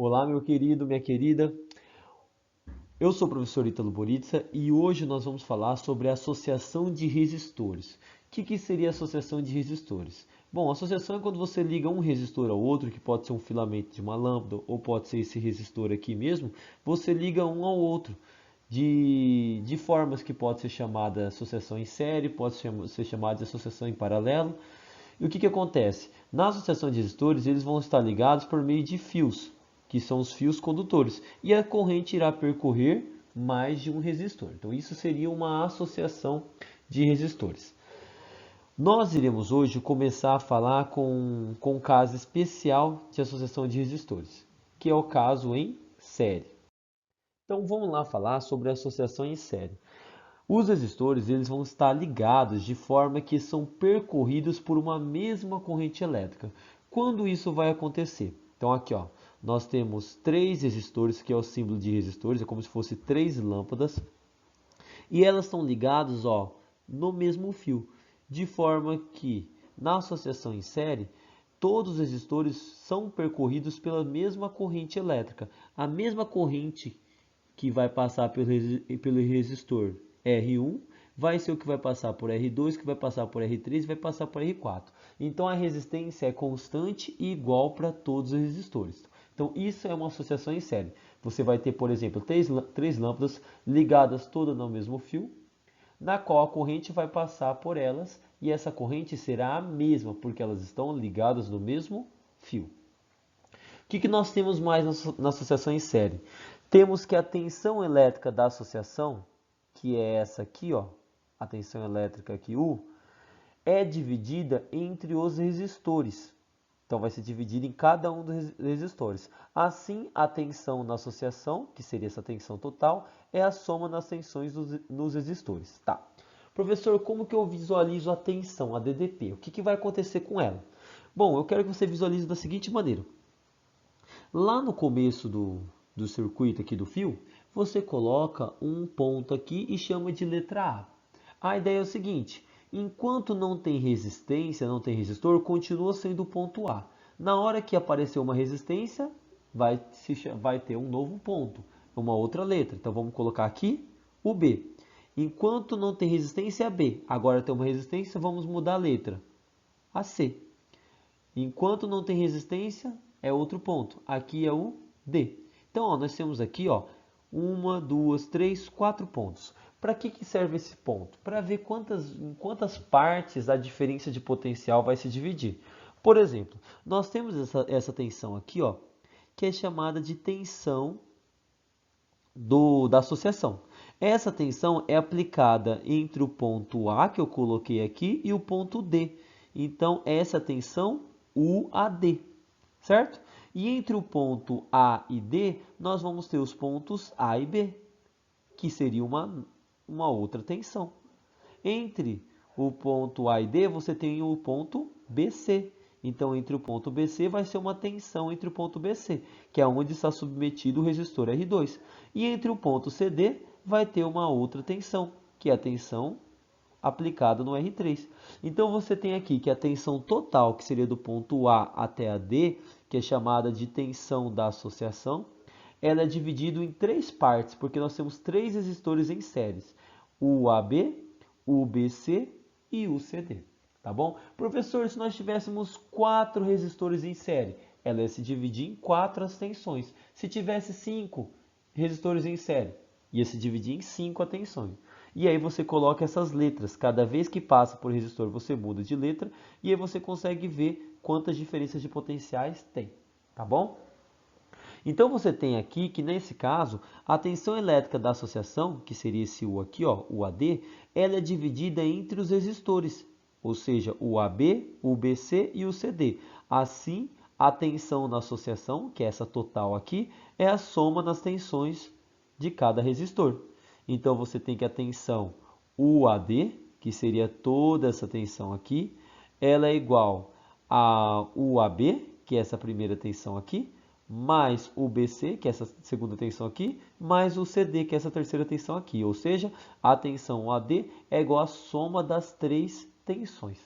Olá, meu querido, minha querida. Eu sou o professor Ítalo Boritza e hoje nós vamos falar sobre a associação de resistores. O que seria a associação de resistores? Bom, a associação é quando você liga um resistor ao outro, que pode ser um filamento de uma lâmpada ou pode ser esse resistor aqui mesmo, você liga um ao outro de formas que pode ser chamada associação em série, pode ser chamada de associação em paralelo. E o que acontece? Na associação de resistores, eles vão estar ligados por meio de fios, que são os fios condutores, e a corrente irá percorrer mais de um resistor. Então, isso seria uma associação de resistores. Nós iremos hoje começar a falar com um caso especial de associação de resistores, que é o caso em série. Então, vamos lá falar sobre a associação em série. Os resistores eles vão estar ligados de forma que são percorridos por uma mesma corrente elétrica. Quando isso vai acontecer? Então aqui ó, nós temos três resistores, que é o símbolo de resistores, é como se fosse três lâmpadas, e elas estão ligadas ó, no mesmo fio, de forma que na associação em série, todos os resistores são percorridos pela mesma corrente elétrica. A mesma corrente que vai passar pelo resistor R1 vai ser o que vai passar por R2, que vai passar por R3 e vai passar por R4. Então a resistência é constante e igual para todos os resistores. Então isso é uma associação em série. Você vai ter, por exemplo, três lâmpadas ligadas todas no mesmo fio, na qual a corrente vai passar por elas e essa corrente será a mesma, porque elas estão ligadas no mesmo fio. O que nós temos mais na associação em série? Temos que a tensão elétrica da associação, que é essa aqui, ó, a tensão elétrica aqui, U, é dividida entre os resistores. Então vai ser dividida em cada um dos resistores. Assim, a tensão na associação, que seria essa tensão total, é a soma das tensões nos resistores. Tá. Professor, como que eu visualizo a tensão, a DDP? O que vai acontecer com ela? Bom, eu quero que você visualize da seguinte maneira. Lá no começo do circuito aqui do fio, você coloca um ponto aqui e chama de letra A. A ideia é o seguinte, enquanto não tem resistência, não tem resistor, continua sendo o ponto A. Na hora que aparecer uma resistência, vai ter um novo ponto, uma outra letra. Então vamos colocar aqui o B. Enquanto não tem resistência, é B. Agora tem uma resistência, vamos mudar a letra, a C. Enquanto não tem resistência, é outro ponto. Aqui é o D. Então, ó, nós temos aqui, ó, 1, 2, 3, 4 pontos. Para que serve esse ponto? Para ver em quantas partes a diferença de potencial vai se dividir. Por exemplo, nós temos essa tensão aqui, ó, que é chamada de tensão da associação. Essa tensão é aplicada entre o ponto A, que eu coloquei aqui, e o ponto D. Então, essa tensão UAD, certo? E entre o ponto A e D, nós vamos ter os pontos A e B, que seria uma outra tensão. Entre o ponto A e D, você tem o ponto BC. Então, entre o ponto BC vai ser uma tensão entre o ponto BC, que é onde está submetido o resistor R2. E entre o ponto CD vai ter uma outra tensão, que é a tensão aplicada no R3. Então, você tem aqui que a tensão total, que seria do ponto A até a D, que é chamada de tensão da associação, ela é dividida em três partes, porque nós temos três resistores em séries, o AB, o BC e o CD. Tá bom? Professor, se nós tivéssemos 4 resistores em série, ela ia se dividir em 4 as tensões. Se tivesse 5 resistores em série, ia se dividir em 5 as tensões. E aí você coloca essas letras. Cada vez que passa por resistor, você muda de letra. E aí você consegue ver quantas diferenças de potenciais tem. Tá bom? Então você tem aqui que nesse caso, a tensão elétrica da associação, que seria esse U aqui, ó, o AD, ela é dividida entre os resistores, ou seja, o AB, o BC e o CD. Assim, a tensão na associação, que é essa total aqui, é a soma das tensões de cada resistor. Então você tem que a tensão UAD, que seria toda essa tensão aqui, ela é igual a UAB, que é essa primeira tensão aqui, mais o BC, que é essa segunda tensão aqui, mais o CD, que é essa terceira tensão aqui. Ou seja, a tensão AD é igual à soma das três tensões.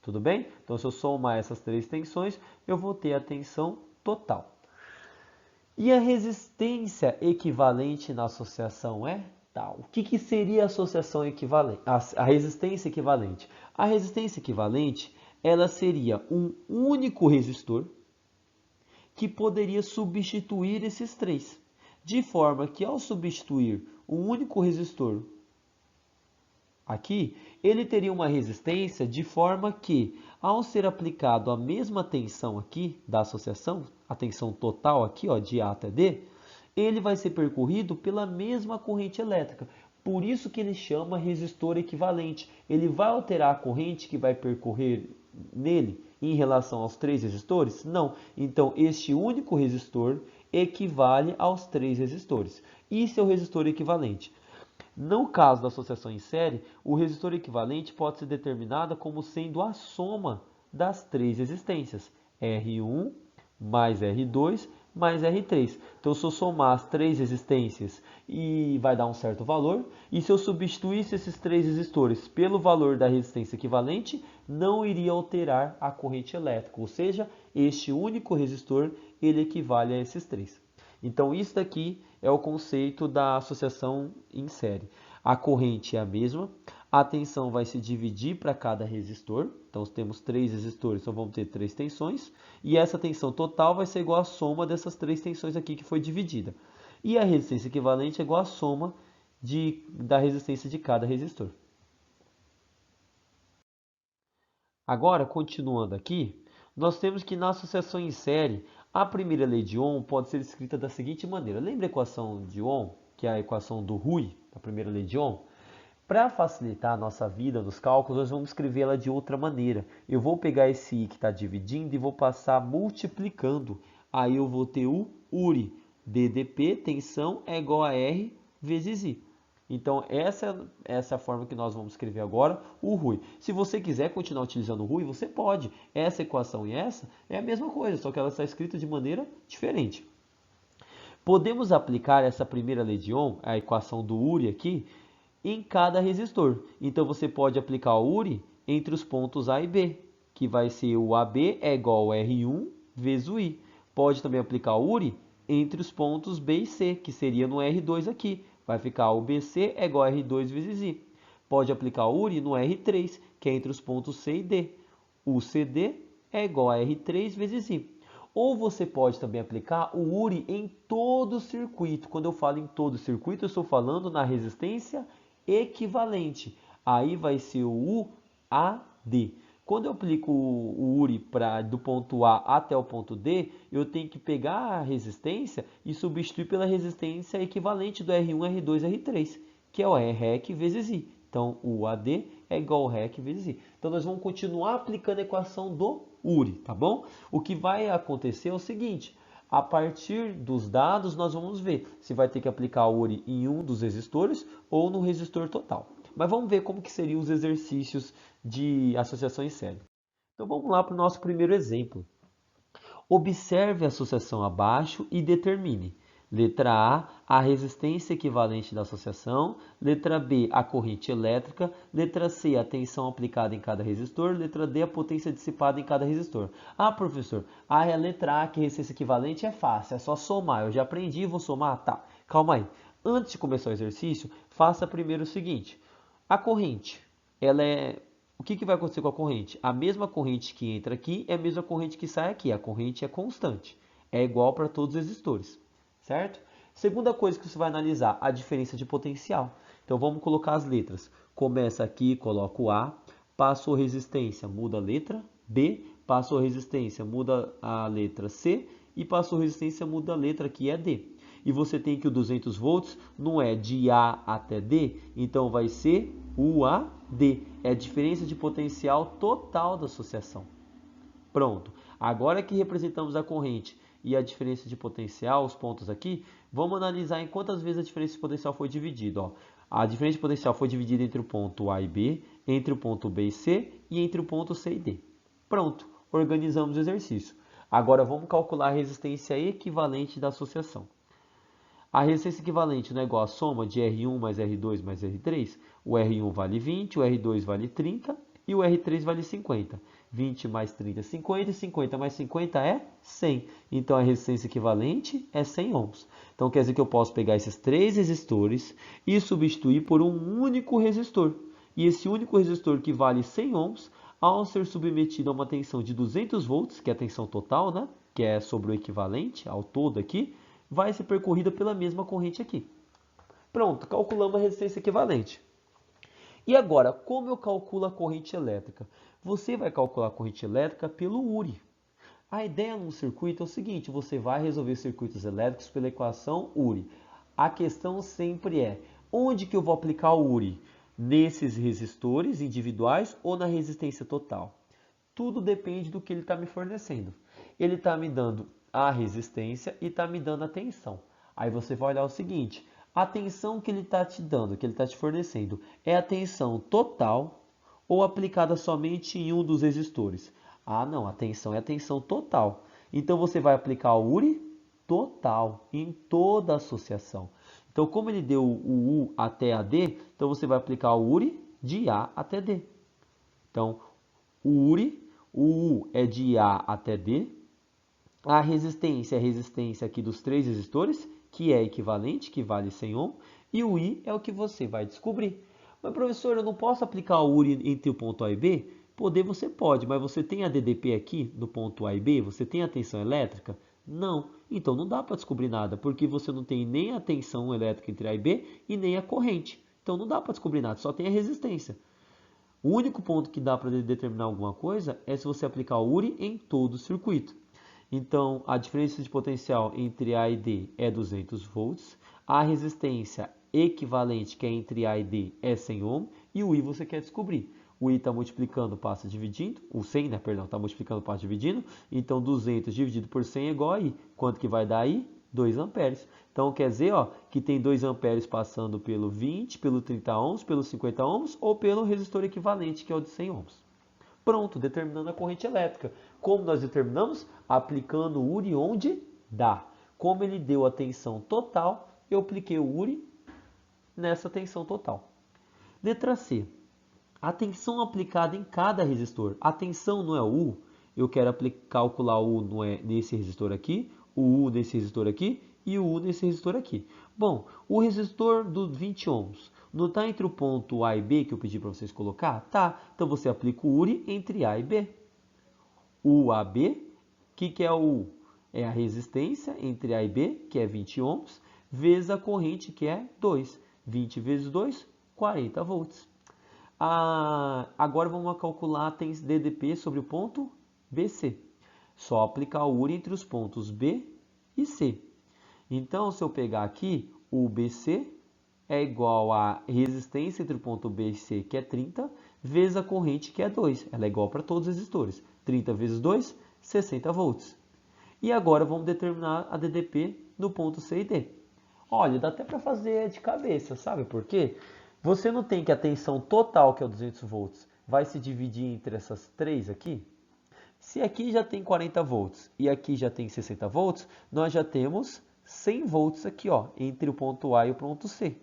Tudo bem? Então, se eu somar essas três tensões, eu vou ter a tensão total. E a resistência equivalente na associação é tal. O que seria a associação equivalente? A resistência equivalente. A resistência equivalente, ela seria um único resistor que poderia substituir esses três. De forma que ao substituir um único resistor aqui, ele teria uma resistência de forma que, ao ser aplicado a mesma tensão aqui da associação, a tensão total aqui, ó, de A até D, ele vai ser percorrido pela mesma corrente elétrica. Por isso que ele chama resistor equivalente. Ele vai alterar a corrente que vai percorrer nele em relação aos três resistores? Não. Então, este único resistor equivale aos três resistores. Isso é o resistor equivalente. No caso da associação em série, o resistor equivalente pode ser determinado como sendo a soma das três resistências, R1 mais R2 mais R3. Então, se eu somar as três resistências, vai dar um certo valor, e se eu substituísse esses três resistores pelo valor da resistência equivalente, não iria alterar a corrente elétrica, ou seja, este único resistor ele equivale a esses três. Então, isso daqui é o conceito da associação em série. A corrente é a mesma, a tensão vai se dividir para cada resistor. Então, temos três resistores, então vamos ter três tensões. E essa tensão total vai ser igual à soma dessas três tensões aqui que foi dividida. E a resistência equivalente é igual à soma da resistência de cada resistor. Agora, continuando aqui, nós temos que na associação em série, a primeira lei de Ohm pode ser escrita da seguinte maneira. Lembra a equação de Ohm, que é a equação do Rui, a primeira lei de Ohm? Para facilitar a nossa vida nos cálculos, nós vamos escrever ela de outra maneira. Eu vou pegar esse I que está dividindo e vou passar multiplicando. Aí eu vou ter o URI. DDP, tensão, é igual a R vezes I. Então, essa é a forma que nós vamos escrever agora o Rui. Se você quiser continuar utilizando o Rui, você pode. Essa equação e essa é a mesma coisa, só que ela está escrita de maneira diferente. Podemos aplicar essa primeira lei de Ohm, a equação do Uri aqui, em cada resistor. Então, você pode aplicar o Uri entre os pontos A e B, que vai ser o AB é igual a R1 vezes o I. Pode também aplicar o Uri entre os pontos B e C, que seria no R2 aqui. Vai ficar o BC é igual a R2 vezes I. Pode aplicar o Uri no R3, que é entre os pontos C e D. O CD é igual a R3 vezes I. Ou você pode também aplicar o Uri em todo o circuito. Quando eu falo em todo o circuito, eu estou falando na resistência equivalente. Aí vai ser o UAD. Quando eu aplico o Uri do ponto A até o ponto D, eu tenho que pegar a resistência e substituir pela resistência equivalente do R1, R2, R3, que é o REC vezes I. Então, o AD é igual ao REC vezes I. Então, nós vamos continuar aplicando a equação do Uri, tá bom? O que vai acontecer é o seguinte, a partir dos dados, nós vamos ver se vai ter que aplicar o Uri em um dos resistores ou no resistor total. Mas vamos ver como que seriam os exercícios de associação em série. Então vamos lá para o nosso primeiro exemplo. Observe a associação abaixo e determine. Letra A resistência equivalente da associação. Letra B, a corrente elétrica. Letra C, a tensão aplicada em cada resistor. Letra D, a potência dissipada em cada resistor. Ah, professor, a letra A, que é resistência equivalente, é fácil, é só somar. Eu já aprendi, vou somar? Tá, calma aí. Antes de começar o exercício, faça primeiro o seguinte. A corrente, o que vai acontecer com a corrente? A mesma corrente que entra aqui é a mesma corrente que sai aqui. A corrente é constante. É igual para todos os resistores, certo? Segunda coisa que você vai analisar, a diferença de potencial. Então vamos colocar as letras. Começa aqui, coloco A, passou resistência, muda a letra B, passou resistência, muda a letra C e passou resistência, muda a letra que é D. E você tem que o 200 volts não é de A até D, então vai ser UAD. É a diferença de potencial total da associação. Pronto. Agora que representamos a corrente e a diferença de potencial, os pontos aqui, vamos analisar em quantas vezes a diferença de potencial foi dividida. Ó. A diferença de potencial foi dividida entre o ponto A e B, entre o ponto B e C e entre o ponto C e D. Pronto. Organizamos o exercício. Agora vamos calcular a resistência equivalente da associação. A resistência equivalente não é igual à soma de R1 mais R2 mais R3? O R1 vale 20, o R2 vale 30 e o R3 vale 50. 20 mais 30 é 50, e 50 mais 50 é 100. Então, a resistência equivalente é 100 ohms. Então, quer dizer que eu posso pegar esses três resistores e substituir por um único resistor. E esse único resistor que vale 100 ohms, ao ser submetido a uma tensão de 200 volts, que é a tensão total, né? Que é sobre o equivalente ao todo aqui, vai ser percorrida pela mesma corrente aqui. Pronto, calculamos a resistência equivalente. E agora, como eu calculo a corrente elétrica? Você vai calcular a corrente elétrica pelo URI. A ideia num circuito é o seguinte, você vai resolver circuitos elétricos pela equação URI. A questão sempre é, onde que eu vou aplicar o URI? Nesses resistores individuais ou na resistência total? Tudo depende do que ele está me fornecendo. Ele está me dando a resistência e está me dando a tensão. Aí você vai olhar o seguinte, a tensão que ele está te dando, que ele está te fornecendo, é a tensão total ou aplicada somente em um dos resistores? Ah, não, a tensão é a tensão total. Então você vai aplicar o URI total em toda a associação. Então, como ele deu o U até a D, então você vai aplicar o URI de A até D. Então, o URI, o U é de A até D. A resistência é a resistência aqui dos três resistores, que é equivalente, que vale 100 ohm. E o I é o que você vai descobrir. Mas, professor, eu não posso aplicar o URI entre o ponto A e B? Poder você pode, mas você tem a DDP aqui no ponto A e B? Você tem a tensão elétrica? Não. Então não dá para descobrir nada, porque você não tem nem a tensão elétrica entre A e B e nem a corrente. Então não dá para descobrir nada, só tem a resistência. O único ponto que dá para determinar alguma coisa é se você aplicar o URI em todo o circuito. Então, a diferença de potencial entre A e D é 200 volts. A resistência equivalente, que é entre A e D, é 100 ohm. E o I você quer descobrir. O I está multiplicando, passa dividindo. O 100, né? Perdão, está multiplicando, passa dividindo. Então, 200 dividido por 100 é igual a I. Quanto que vai dar aí? 2 amperes. Então, quer dizer que tem 2 amperes passando pelo 20, pelo 30 ohms, pelo 50 ohms ou pelo resistor equivalente, que é o de 100 ohms. Pronto, determinando a corrente elétrica. Como nós determinamos? Aplicando o URI onde dá. Como ele deu a tensão total, eu apliquei o URI nessa tensão total. Letra C. A tensão aplicada em cada resistor. A tensão não é o U. Eu quero calcular o U nesse resistor aqui, o U nesse resistor aqui e o U nesse resistor aqui. Bom, o resistor do 20 ohms não está entre o ponto A e B que eu pedi para vocês colocar? Tá. Então você aplica o URI entre A e B. UAB, o que é o U? É a resistência entre A e B, que é 20 ohms, vezes a corrente, que é 2. 20 vezes 2, 40 volts. Agora vamos calcular a DDP sobre o ponto BC. Só aplicar o URI entre os pontos B e C. Então, se eu pegar aqui, o BC é igual a resistência entre o ponto B e C, que é 30, vezes a corrente, que é 2. Ela é igual para todos os resistores. 30 vezes 2, 60 volts. E agora vamos determinar a DDP no ponto C e D. Olha, dá até para fazer de cabeça, sabe por quê? Você não tem que a tensão total, que é o 200 volts, vai se dividir entre essas três aqui? Se aqui já tem 40 volts e aqui já tem 60 volts, nós já temos 100 volts aqui, entre o ponto A e o ponto C.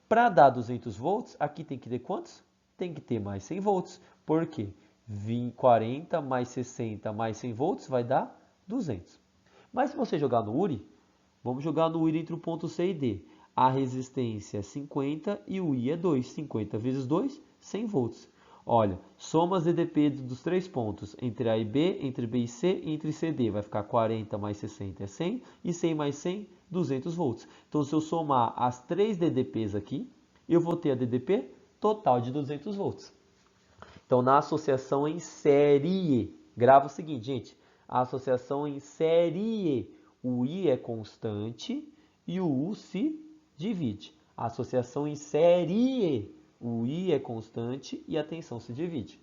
Para dar 200 volts, aqui tem que ter quantos? Tem que ter mais 100 volts. Por quê? 40 mais 60 mais 100 volts vai dar 200. Mas se você jogar no URI, vamos jogar no URI entre o ponto C e D. A resistência é 50 e o I é 2. 50 vezes 2, 100 volts. Olha, soma as DDP dos três pontos, entre A e B, entre B e C e entre C e D. Vai ficar 40 mais 60 é 100 e 100 mais 100, 200 volts. Então, se eu somar as três DDPs aqui, eu vou ter a DDP total de 200 volts. Então, na associação em série, grava o seguinte, gente. A associação em série, o I é constante e o U se divide. A associação em série, o I é constante e a tensão se divide.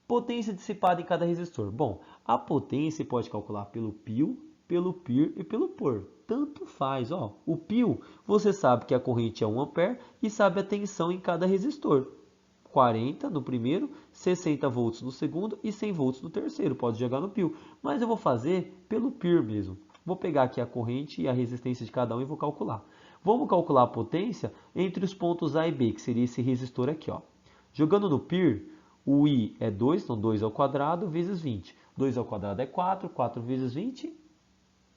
Potência dissipada em cada resistor. Bom, a potência pode calcular pelo pio, pelo PIR e pelo POR. Tanto faz. O pio, você sabe que a corrente é 1 ampere e sabe a tensão em cada resistor. 40 no primeiro, 60 volts no segundo e 100 volts no terceiro. Pode jogar no pio. Mas eu vou fazer pelo PIR mesmo. Vou pegar aqui a corrente e a resistência de cada um e vou calcular. Vamos calcular a potência entre os pontos A e B, que seria esse resistor aqui. Jogando no PIR, O I é 2, então 2 ao quadrado vezes 20. 2 ao quadrado é 4, 4 vezes 20,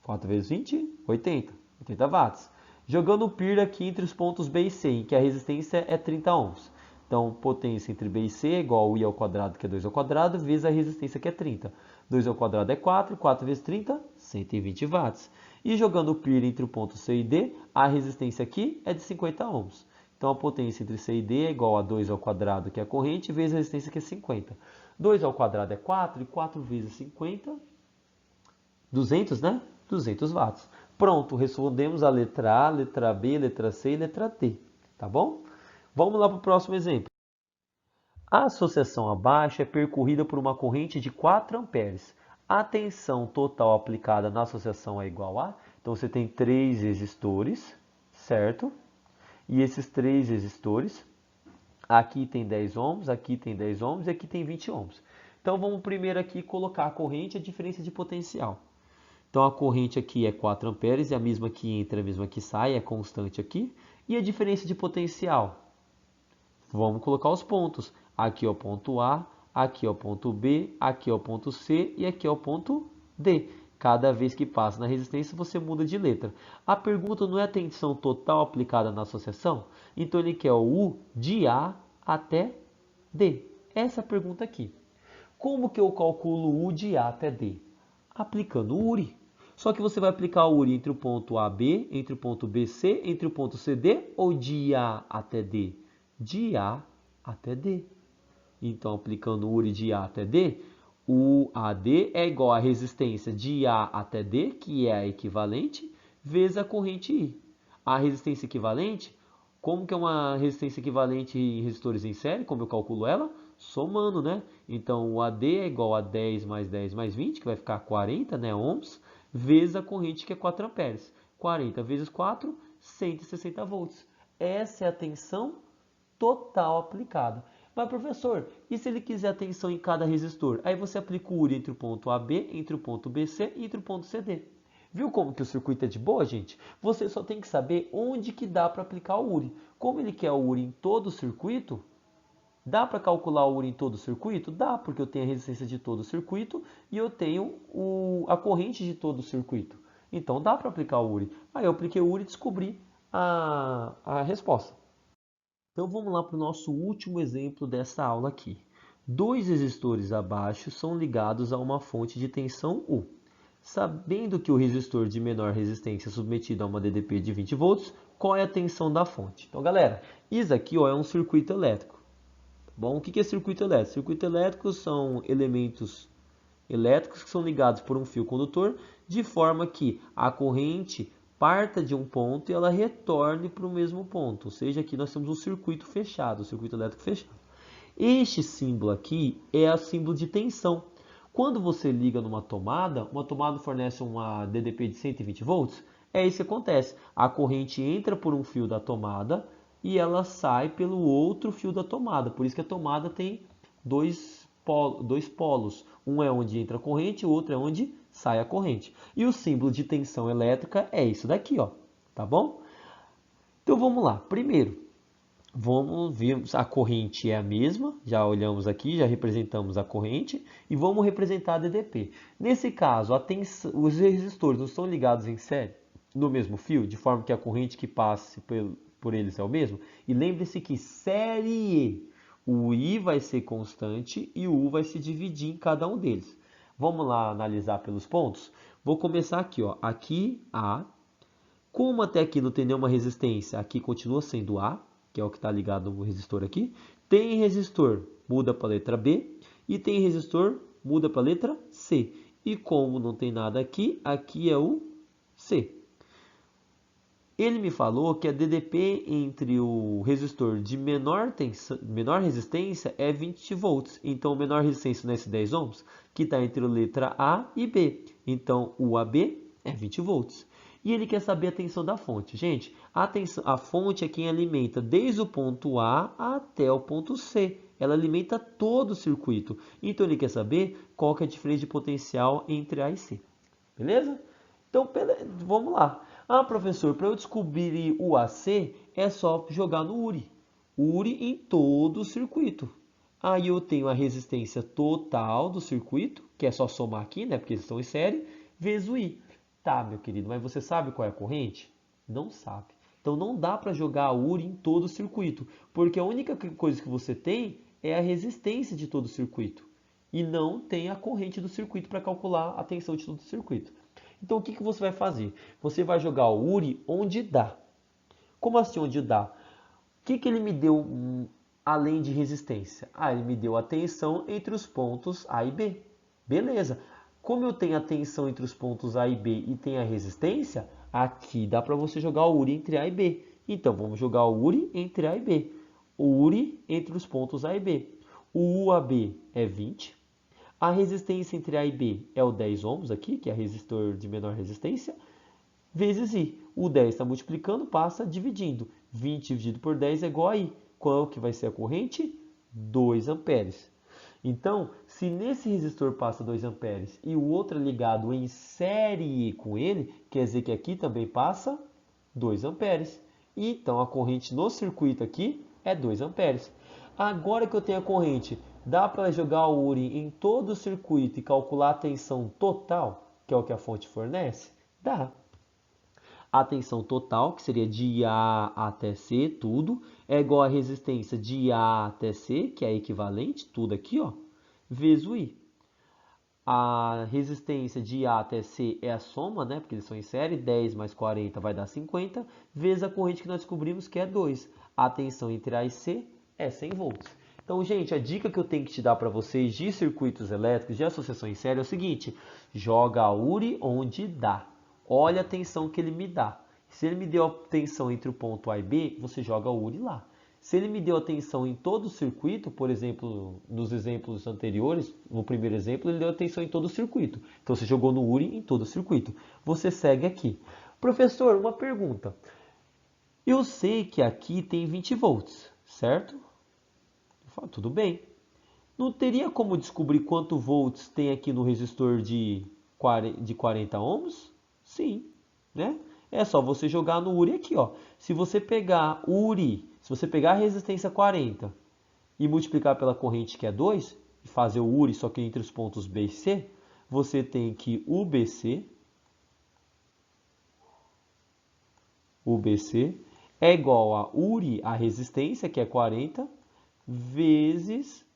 4 vezes 20, 80. 80 watts. Jogando o π aqui entre os pontos B e C, em que a resistência é 30 ohms. Então, potência entre B e C é igual ao I ao quadrado, que é 2 ao quadrado, vezes a resistência, que é 30. 2 ao quadrado é 4, 4 vezes 30, 120 watts. E jogando o π entre o ponto C e D, a resistência aqui é de 50 ohms. Então, a potência entre C e D é igual a 2 ao quadrado, que é a corrente, vezes a resistência, que é 50. 2 ao quadrado é 4, e 4 vezes 50, 200, né? 200 watts. Pronto, respondemos a letra A, letra B, letra C e letra D. Tá bom? Vamos lá para o próximo exemplo. A associação abaixo é percorrida por uma corrente de 4 amperes. A tensão total aplicada na associação é igual a... Então, você tem 3 resistores, certo? E esses 3 resistores, aqui tem 10 ohms, aqui tem 10 ohms e aqui tem 20 ohms. Então, vamos primeiro aqui colocar a corrente e a diferença de potencial. Então, a corrente aqui é 4 amperes e a mesma que entra, a mesma que sai, é constante aqui. E a diferença de potencial? Vamos colocar os pontos. Aqui é o ponto A, aqui é o ponto B, aqui é o ponto C e aqui é o ponto D. Cada vez que passa na resistência, você muda de letra. A pergunta não é a tensão total aplicada na associação? Então, ele quer o U de A até D. Essa é a pergunta aqui. Como que eu calculo o U de A até D? Aplicando o URI. Só que você vai aplicar o URI entre o ponto AB, entre o ponto BC, entre o ponto CD ou de A até D? De A até D. Então, aplicando o URI de A até D, o AD é igual à resistência de A até D, que é a equivalente, vezes a corrente I. A resistência equivalente, como que é uma resistência equivalente em resistores em série? Como eu calculo ela? Somando, né? Então, o AD é igual a 10 mais 10 mais 20, que vai ficar 40, né, ohms, vezes a corrente, que é 4 amperes. 40 vezes 4, 160 volts. Essa é a tensão total aplicada. Mas, professor, e se ele quiser a tensão em cada resistor? Aí você aplica o URI entre o ponto AB, entre o ponto BC e entre o ponto CD. Viu como que o circuito é de boa, gente? Você só tem que saber onde que dá para aplicar o URI. Como ele quer o URI em todo o circuito, dá para calcular o URI em todo o circuito? Dá, porque eu tenho a resistência de todo o circuito e eu tenho a corrente de todo o circuito. Então, dá para aplicar o URI. Aí eu apliquei o URI e descobri a resposta. Então vamos lá para o nosso último exemplo dessa aula aqui. Dois resistores abaixo são ligados a uma fonte de tensão U. Sabendo que o resistor de menor resistência é submetido a uma DDP de 20 volts, qual é a tensão da fonte? Então, galera, isso aqui é um circuito elétrico. Bom, o que é circuito elétrico? Circuito elétrico são elementos elétricos que são ligados por um fio condutor, de forma que a corrente parta de um ponto e ela retorne para o mesmo ponto. Ou seja, aqui nós temos um circuito fechado, um circuito elétrico fechado. Este símbolo aqui é o símbolo de tensão. Quando você liga numa tomada, uma tomada fornece uma DDP de 120 volts, é isso que acontece. A corrente entra por um fio da tomada e ela sai pelo outro fio da tomada. Por isso que a tomada tem dois polos. Um é onde entra a corrente, o outro é onde sai a corrente. E o símbolo de tensão elétrica é isso daqui, ó. Tá bom? Então vamos lá. Primeiro, vamos ver, a corrente é a mesma, já olhamos aqui, já representamos a corrente e vamos representar a DDP. Nesse caso, os resistores não estão ligados em série no mesmo fio, de forma que a corrente que passe por eles é o mesmo. E lembre-se que série, o I vai ser constante e o U vai se dividir em cada um deles. Vamos lá analisar pelos pontos? Vou começar aqui, ó. Aqui A. Como até aqui não tem nenhuma resistência, aqui continua sendo A, que é o que está ligado no resistor aqui. Tem resistor, muda para a letra B. E tem resistor, muda para a letra C. E como não tem nada aqui, aqui é o C. Ele me falou que a DDP entre o resistor de menor resistência é 20 volts. Então, menor resistência nesse 10 ohms, que está entre a letra A e B. Então, o AB é 20 volts. E ele quer saber a tensão da fonte. Gente, a fonte é quem alimenta desde o ponto A até o ponto C. Ela alimenta todo o circuito. Então, ele quer saber qual que é a diferença de potencial entre A e C. Beleza? Então, vamos lá. Ah, professor, para eu descobrir o AC, é só jogar no URI. URI em todo o circuito. Aí eu tenho a resistência total do circuito, que é só somar aqui, né? Porque eles estão em série, vezes o I. Tá, meu querido, mas você sabe qual é a corrente? Não sabe. Então não dá para jogar a URI em todo o circuito, porque a única coisa que você tem é a resistência de todo o circuito. E não tem a corrente do circuito para calcular a tensão de todo o circuito. Então o que você vai fazer? Você vai jogar o URI onde dá. Como assim onde dá? O que ele me deu além de resistência? Ah, ele me deu a tensão entre os pontos A e B. Beleza. Como eu tenho a tensão entre os pontos A e B e tenho a resistência, aqui dá para você jogar o URI entre A e B. Então, vamos jogar o URI entre A e B. O URI entre os pontos A e B. O UAB é 20. A resistência entre A e B é o 10 ohms aqui, que é resistor de menor resistência, vezes I. O 10 está multiplicando, passa dividindo. 20 dividido por 10 é igual a I. Qual que vai ser a corrente? 2 amperes. Então, se nesse resistor passa 2 amperes e o outro é ligado em série com ele, quer dizer que aqui também passa 2 amperes. Então, a corrente no circuito aqui é 2 amperes. Agora que eu tenho a corrente, dá para jogar o URI em todo o circuito e calcular a tensão total, que é o que a fonte fornece? Dá. A tensão total, que seria de A até C, tudo, é igual à resistência de A até C, que é equivalente, tudo aqui, ó, vezes o I. A resistência de A até C é a soma, né, porque eles são em série, 10 mais 40 vai dar 50, vezes a corrente que nós descobrimos, que é 2. A tensão entre A e C é 100 volts. Então, gente, a dica que eu tenho que te dar para vocês de circuitos elétricos, de associação em série, é o seguinte: joga a URI onde dá. Olha a tensão que ele me dá. Se ele me deu a tensão entre o ponto A e B, você joga a URI lá. Se ele me deu a tensão em todo o circuito, por exemplo, nos exemplos anteriores, no primeiro exemplo, ele deu a tensão em todo o circuito. Então você jogou no URI em todo o circuito. Você segue aqui. Professor, uma pergunta. Eu sei que aqui tem 20 volts, certo? Eu falo, tudo bem. Não teria como descobrir quanto volts tem aqui no resistor de 40 ohms? Sim, né? É só você jogar no URI aqui, ó. Se você pegar URI, se você pegar a resistência 40 e multiplicar pela corrente que é 2, e fazer o URI só que entre os pontos B e C, você tem que UBC é igual a URI, a resistência, que é 40, vezes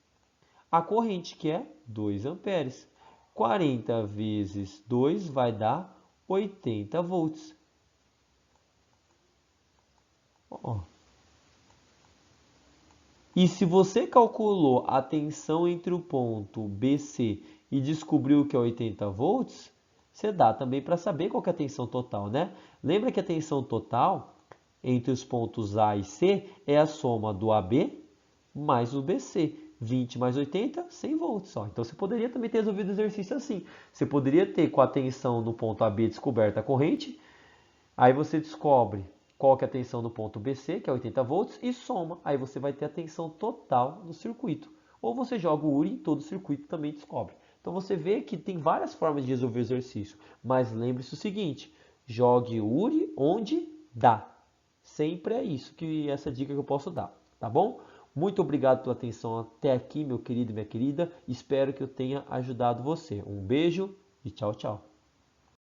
a corrente, que é 2 amperes. 40 vezes 2 vai dar 80 volts. Ó. E se você calculou a tensão entre o ponto BC e descobriu que é 80 volts, você dá também para saber qual que é a tensão total, né? Lembra que a tensão total entre os pontos A e C é a soma do AB mais o BC. 20 mais 80, 100 volts. Ó. Então você poderia também ter resolvido o exercício assim. Você poderia ter com a tensão no ponto AB descoberta a corrente, aí você descobre qual que é a tensão no ponto BC, que é 80 volts, e soma. Aí você vai ter a tensão total no circuito. Ou você joga o URI em todo o circuito também descobre. Então você vê que tem várias formas de resolver o exercício. Mas lembre-se o seguinte, jogue o URI onde dá. Sempre é isso, que essa dica que eu posso dar, tá bom? Muito obrigado pela atenção até aqui, meu querido e minha querida. Espero que eu tenha ajudado você. Um beijo e tchau, tchau.